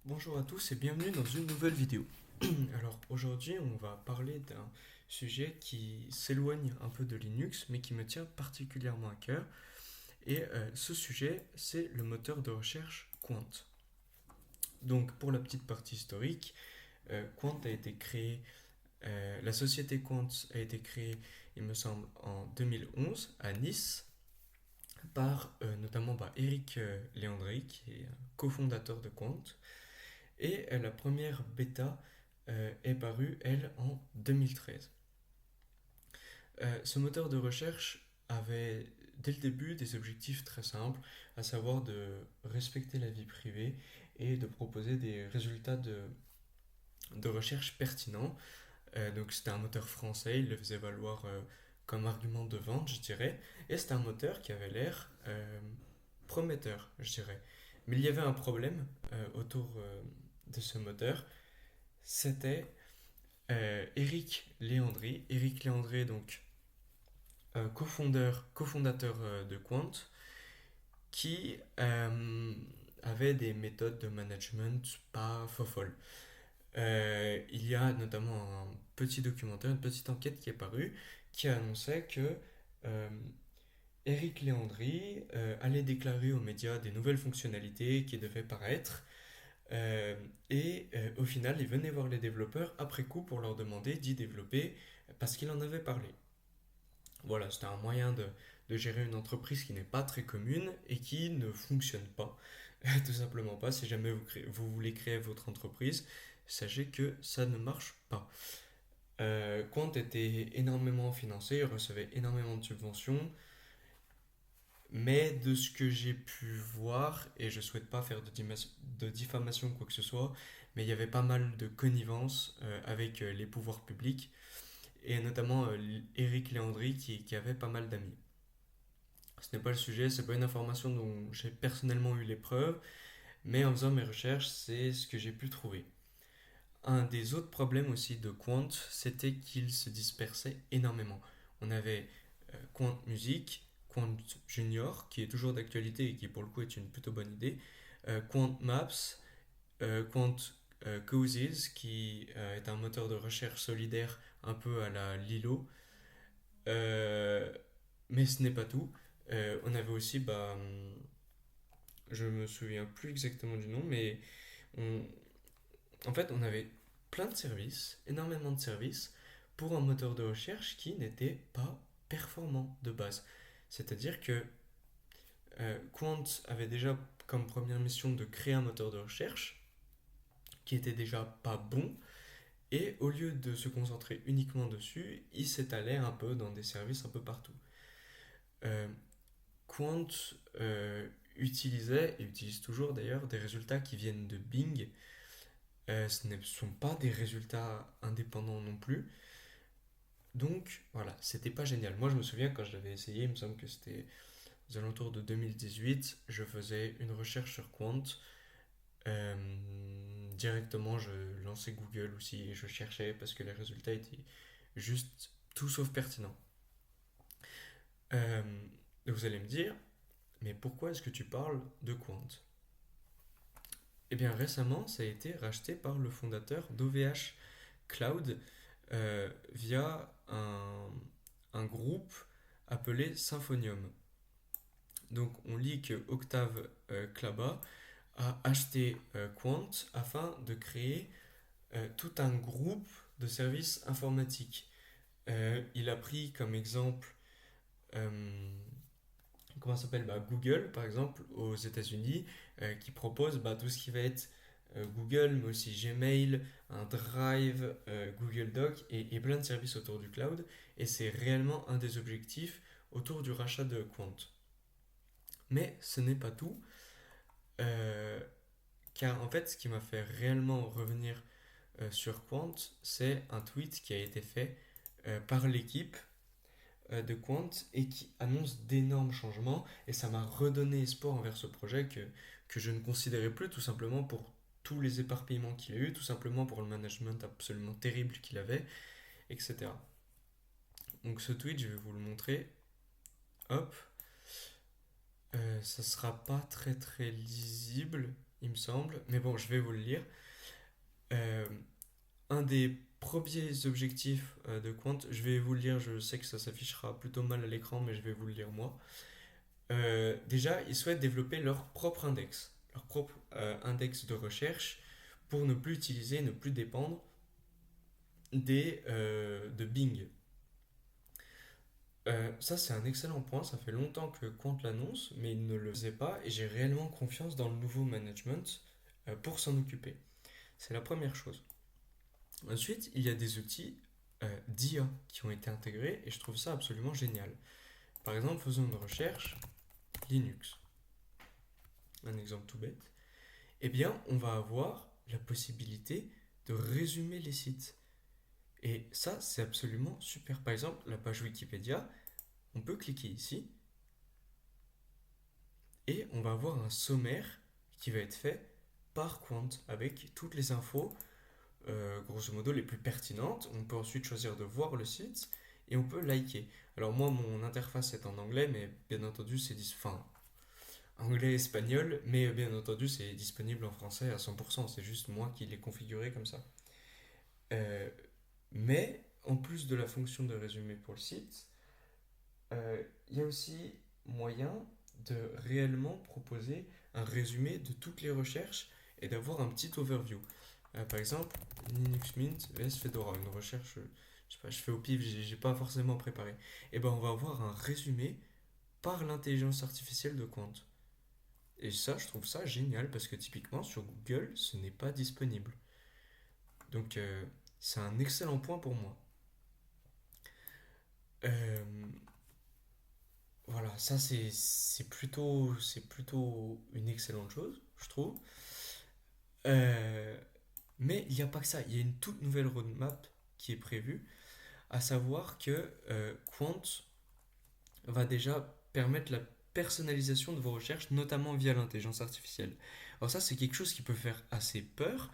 Bonjour à tous et bienvenue dans une nouvelle vidéo. Alors aujourd'hui on va parler d'un sujet qui s'éloigne un peu de Linux mais qui me tient particulièrement à cœur. Et ce sujet c'est le moteur de recherche Quant. Donc pour la petite partie historique, Quant a été créé, la société Quant a été créée il me semble en 2011 à Nice par notamment Eric Léandri qui est cofondateur de Quant. Et la première bêta est parue, elle, en 2013. Ce moteur de recherche avait dès le début des objectifs très simples, à savoir de respecter la vie privée et de proposer des résultats de recherche pertinents. Donc c'était un moteur français, il le faisait valoir comme argument de vente, je dirais, et c'était un moteur qui avait l'air prometteur, je dirais. Mais il y avait un problème autour de ce moteur, c'était Eric Léandri. Eric Léandri, donc cofondateur de Quant, qui avait des méthodes de management pas fofolles. Il y a notamment un petit documentaire, une petite enquête qui est parue, qui annonçait que euh, Eric Léandri allait déclarer aux médias des nouvelles fonctionnalités qui devaient paraître. Au final, il venait voir les développeurs après coup pour leur demander d'y développer parce qu'il en avait parlé. Voilà, c'était un moyen de gérer une entreprise qui n'est pas très commune et qui ne fonctionne pas. Tout simplement pas. Si jamais vous voulez créer votre entreprise, sachez que ça ne marche pas. Quant était énormément financé, il recevait énormément de subventions, mais de ce que j'ai pu voir, et je souhaite pas faire de diffamation ou quoi que ce soit, mais il y avait pas mal de connivence avec les pouvoirs publics, et notamment Éric Léandri qui avait pas mal d'amis. Ce n'est pas le sujet, c'est pas une information dont j'ai personnellement eu les preuves, mais en faisant mes recherches, c'est ce que j'ai pu trouver. Un des autres problèmes aussi de Quant, c'était qu'il se dispersait énormément. On avait Quant Music, Quant Junior, qui est toujours d'actualité et qui pour le coup est une plutôt bonne idée, Quant Maps, Quant Causes, qui est un moteur de recherche solidaire un peu à la Lilo. Euh, mais ce n'est pas tout. On avait aussi, je me souviens plus exactement du nom, mais on, en fait, on avait plein de services, énormément de services, pour un moteur de recherche qui n'était pas performant de base. C'est-à-dire que Quant avait déjà comme première mission de créer un moteur de recherche qui était déjà pas bon, et au lieu de se concentrer uniquement dessus, il s'étalait un peu dans des services un peu partout. Euh, Quant utilisait, et utilise toujours d'ailleurs, des résultats qui viennent de Bing. Ce ne sont pas des résultats indépendants non plus. Donc voilà, c'était pas génial. Moi je me souviens quand je l'avais essayé, il me semble que c'était aux alentours de 2018, je faisais une recherche sur Quant. Euh, Directement, je lançais Google aussi et je cherchais parce que les résultats étaient juste tout sauf pertinents. Euh, Vous allez me dire, mais pourquoi est-ce que tu parles de Quant? Eh bien récemment, ça a été racheté par le fondateur d'OVH Cloud via un groupe appelé Symphonium. Donc on lit que Octave Klaba a acheté Quant afin de créer tout un groupe de services informatiques. Il a pris comme exemple, euh, comment ça s'appelle, Google par exemple aux États-Unis, qui propose tout ce qui va être Google, mais aussi Gmail, un Drive, Google Doc et plein de services autour du cloud. Et c'est réellement un des objectifs autour du rachat de Quant. Mais ce n'est pas tout, euh, car en fait, ce qui m'a fait réellement revenir sur Quant, c'est un tweet qui a été fait par l'équipe de Quant et qui annonce d'énormes changements. Et ça m'a redonné espoir envers ce projet que je ne considérais plus, tout simplement pour tous les éparpillements qu'il a eu, tout simplement pour le management absolument terrible qu'il avait, etc. Donc ce tweet, je vais vous le montrer. Hop, ça sera pas très très lisible. il me semble. Mais bon, je vais vous le lire. Euh, un des premiers objectifs de Quant, je vais vous le lire, je sais que ça s'affichera plutôt mal à l'écran, mais je vais vous le lire moi. Déjà, ils souhaitent développer leur propre index, leur propre index de recherche pour ne plus utiliser, ne plus dépendre de Bing. Ça, c'est un excellent point. Ça fait longtemps que Quant l'annonce, mais il ne le faisait pas et j'ai réellement confiance dans le nouveau management pour s'en occuper. C'est la première chose. Ensuite, il y a des outils d'IA qui ont été intégrés et je trouve ça absolument génial. Par exemple, faisons une recherche Linux. Un exemple tout bête. Eh bien, on va avoir la possibilité de résumer les sites. Et ça, c'est absolument super. Par exemple, la page Wikipédia, on peut cliquer ici et on va avoir un sommaire qui va être fait par Quant avec toutes les infos, grosso modo les plus pertinentes. On peut ensuite choisir de voir le site et on peut liker. Alors moi, mon interface est en anglais, mais bien entendu, enfin, anglais, espagnol, mais bien entendu, c'est disponible en français à 100%. C'est juste moi qui l'ai configuré comme ça. Euh, mais en plus de la fonction de résumé pour le site, il y a aussi moyen de réellement proposer un résumé de toutes les recherches et d'avoir un petit overview. Par exemple, Linux Mint vs Fedora, une recherche, je sais pas, je fais au pif, j'ai pas forcément préparé. Et ben on va avoir un résumé par l'intelligence artificielle de Quant. Et ça, je trouve ça génial parce que typiquement sur Google, ce n'est pas disponible. Donc c'est un excellent point pour moi. Euh, voilà, ça c'est plutôt une excellente chose, je trouve. Euh, mais il n'y a pas que ça, il y a une toute nouvelle roadmap qui est prévue, à savoir que Quant va déjà permettre la personnalisation de vos recherches, notamment via l'intelligence artificielle. Alors ça, c'est quelque chose qui peut faire assez peur,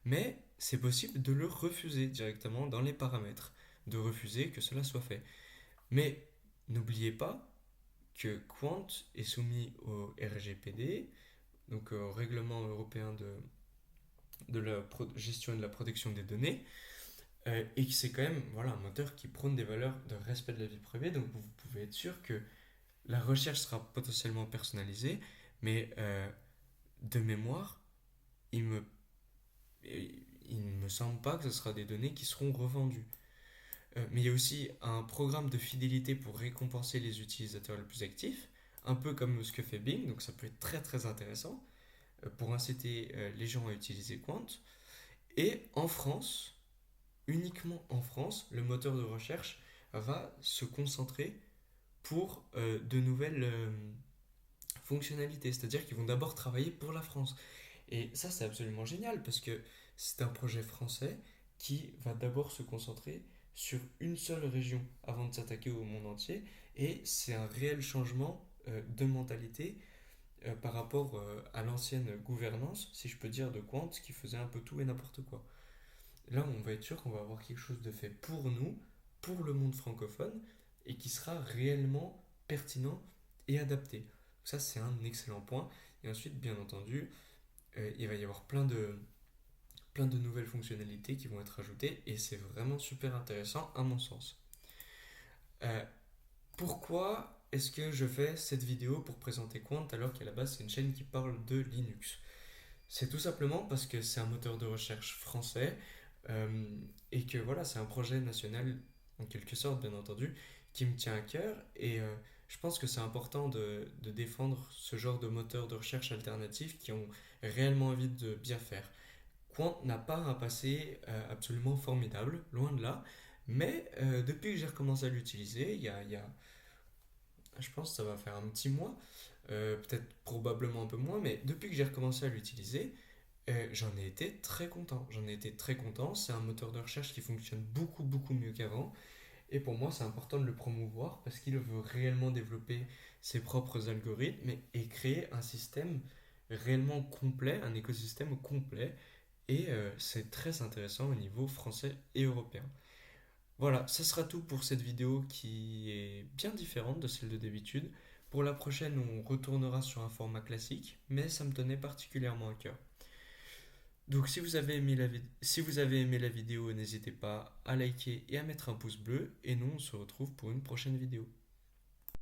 mais c'est possible de le refuser directement dans les paramètres, de refuser que cela soit fait. Mais n'oubliez pas que Quant est soumis au RGPD, donc au règlement européen de la gestion et de la protection des données, et que c'est quand même voilà, un moteur qui prône des valeurs de respect de la vie privée, donc vous pouvez être sûr que la recherche sera potentiellement personnalisée, mais de mémoire, il me, il ne me semble pas que ce sera des données qui seront revendues. Mais il y a aussi un programme de fidélité pour récompenser les utilisateurs les plus actifs, un peu comme ce que fait Bing, donc ça peut être très très intéressant pour inciter les gens à utiliser Quant. Et en France, uniquement en France, le moteur de recherche va se concentrer pour de nouvelles fonctionnalités, c'est-à-dire qu'ils vont d'abord travailler pour la France. Et ça, c'est absolument génial parce que c'est un projet français qui va d'abord se concentrer sur une seule région avant de s'attaquer au monde entier. Et c'est un réel changement de mentalité par rapport à l'ancienne gouvernance, si je peux dire, de Quant, qui faisait un peu tout et n'importe quoi. Là, on va être sûr qu'on va avoir quelque chose de fait pour nous, pour le monde francophone, et qui sera réellement pertinent et adapté. Ça, c'est un excellent point. Et ensuite, bien entendu, il va y avoir plein de nouvelles fonctionnalités qui vont être ajoutées, et c'est vraiment super intéressant à mon sens. Euh, Pourquoi est-ce que je fais cette vidéo pour présenter Quant alors qu'à la base c'est une chaîne qui parle de Linux? C'est tout simplement parce que c'est un moteur de recherche français euh, et que voilà, c'est un projet national en quelque sorte, bien entendu, qui me tient à cœur et je pense que c'est important de défendre ce genre de moteur de recherche alternatif qui ont réellement envie de bien faire. Quant n'a pas un passé absolument formidable, loin de là, mais depuis que j'ai recommencé à l'utiliser, je pense que ça va faire un petit mois, peut-être probablement un peu moins, mais depuis que j'ai recommencé à l'utiliser, j'en ai été très content. J'en ai été très content. C'est un moteur de recherche qui fonctionne beaucoup, beaucoup mieux qu'avant. Et pour moi, c'est important de le promouvoir parce qu'il veut réellement développer ses propres algorithmes et créer un système réellement complet, un écosystème complet. Et c'est très intéressant au niveau français et européen. Voilà, ce sera tout pour cette vidéo qui est bien différente de celle de d'habitude. Pour la prochaine, on retournera sur un format classique, mais ça me tenait particulièrement à cœur. Donc si vous avez aimé la vidéo, n'hésitez pas à liker et à mettre un pouce bleu, et nous on se retrouve pour une prochaine vidéo.